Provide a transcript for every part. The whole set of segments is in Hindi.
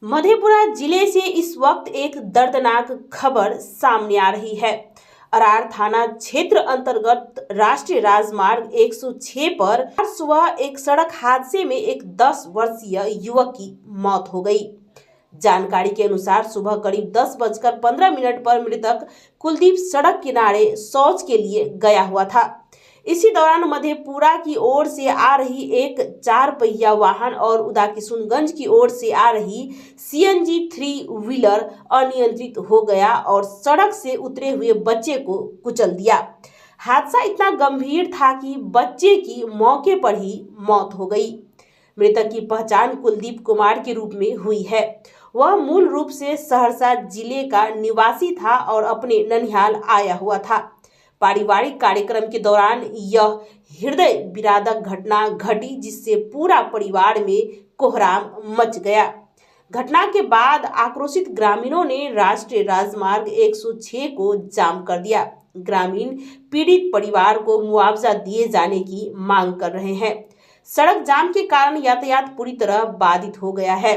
मधेपुरा जिले से इस वक्त एक दर्दनाक खबर सामने आ रही है। अरार थाना क्षेत्र अंतर्गत राष्ट्रीय राजमार्ग 106 पर आज सुबह एक सड़क हादसे में एक 10 वर्षीय युवक की मौत हो गई। जानकारी के अनुसार सुबह करीब 10:15 पर मृतक कुलदीप सड़क किनारे शौच के लिए गया हुआ था। इसी दौरान मधेपुरा की ओर से आ रही एक 4 पहिया वाहन और उदाकिशुनगंज की ओर से आ रही सीएनजी 3 व्हीलर अनियंत्रित हो गया और सड़क से उतरे हुए बच्चे को कुचल दिया। हादसा इतना गंभीर था कि बच्चे की मौके पर ही मौत हो गई। मृतक की पहचान कुलदीप कुमार के रूप में हुई है। वह मूल रूप से सहरसा जिले का निवासी था और अपने ननिहाल आया हुआ था। पारिवारिक कार्यक्रम के दौरान यह हृदय विदारक घटना घटी, जिससे पूरा परिवार में कोहराम मच गया। घटना के बाद आक्रोशित ग्रामीणों ने राष्ट्रीय राजमार्ग 106 को जाम कर दिया। ग्रामीण पीड़ित परिवार को मुआवजा दिए जाने की मांग कर रहे हैं। सड़क जाम के कारण यातायात पूरी तरह बाधित हो गया है।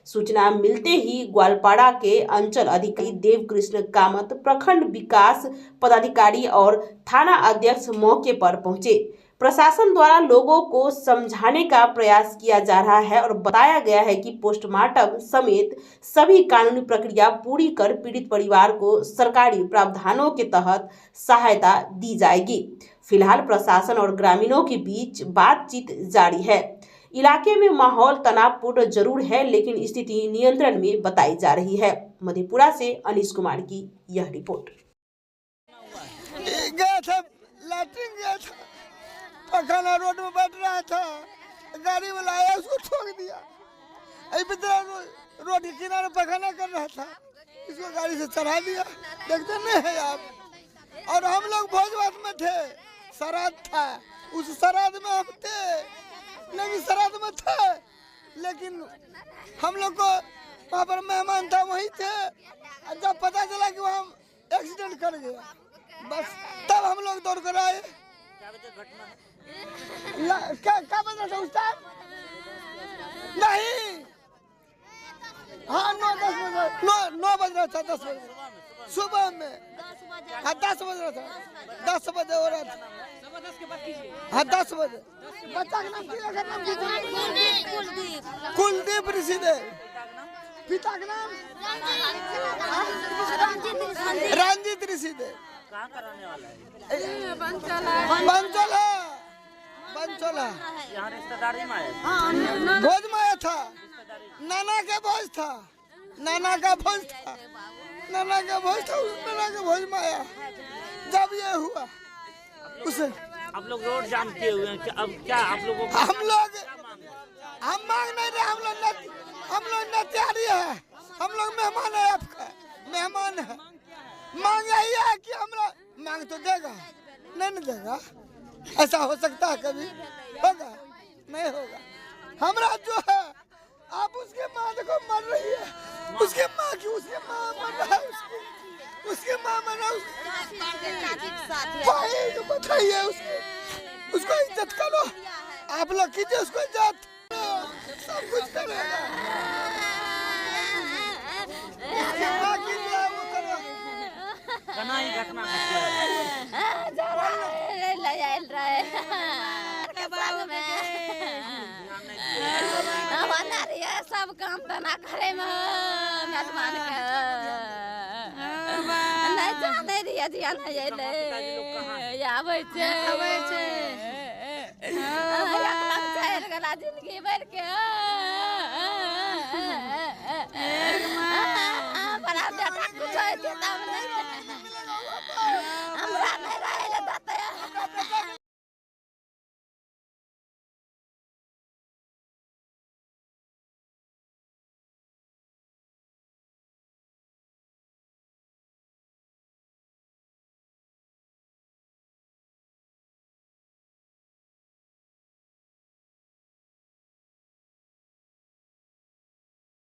सूचना मिलते ही ग्वालपाड़ा के अंचल अधिकारी देवकृष्ण कामत, प्रखंड विकास पदाधिकारी और थाना अध्यक्ष मौके पर पहुंचे। प्रशासन द्वारा लोगों को समझाने का प्रयास किया जा रहा है और बताया गया है कि पोस्टमार्टम समेत सभी कानूनी प्रक्रिया पूरी कर पीड़ित परिवार को सरकारी प्रावधानों के तहत सहायता दी जाएगी। फिलहाल प्रशासन और ग्रामीणों के बीच बातचीत जारी है। इलाके में माहौल तनावपूर्ण जरूर है, लेकिन स्थिति नियंत्रण में बताई जा रही है। मधेपुरा से अनीश कुमार की यह रिपोर्ट। गया था, लैट्रिन गया था, पखाना रोड में बैठ रहा था, गाड़ी वाला आया उसको ठोक दिया। रोड के किनारे पखाना कर रहा था, इसको गाड़ी से चढ़ा दिया। देखते नहीं है आप। और हम लोग भोज भात में थे, श्राद्ध था, उस श्राद्ध में हम थे, लेकिन श्राद्ध में थे, लेकिन हम लोग को वहाँ पर मेहमान था, वहीं थे। जब पता चला कि वहाँ एक्सीडेंट कर गया, बस तब हम लोग दौड़ कर आए। क्या बज रहा था उस टाइम? नहीं, हाँ 9 बज रहा था, 10 बजे सुबह में। हाँ 10 बज रहा था, 10 बजे हो रहा था। हाँ 10 बजे। बच्चा का नाम कुलदीप ऋषिदेव, पिता का नाम रंजीत ऋषिदेव। कहाँ का रहने वाला है? बंचोला। यहाँ रिश्तेदारी में आया, भोज में आया था, नाना का भोज था, नाना का भोज था, उस नाना के भोज में आया। जब ये हुआ उसे आप लोग रोड जाम किए हुए हैं, अब क्या आप लोगों को? हम मांग नहीं रहे, हम लोग न तैयारी है, हम लोग मेहमान है, आपका मेहमान है। मांग यही है कि हमरा मांग तो देगा, नहीं देगा, ऐसा हो सकता है कभी? होगा? नहीं होगा। हमरा जो है, आप उसके माँ देखो मर रही है, उसके माँ मर रहा है, उसके माँ मर रहा है, भाई तो बताइए उसको इज्जत करो, आप लोग कीजिए उसको इज्जत, सब कुछ करेगा। घटना सब काम तना करे में मेहमान के नहीं जाने दिया दिया नहीं आवे छे जिंदगी भर के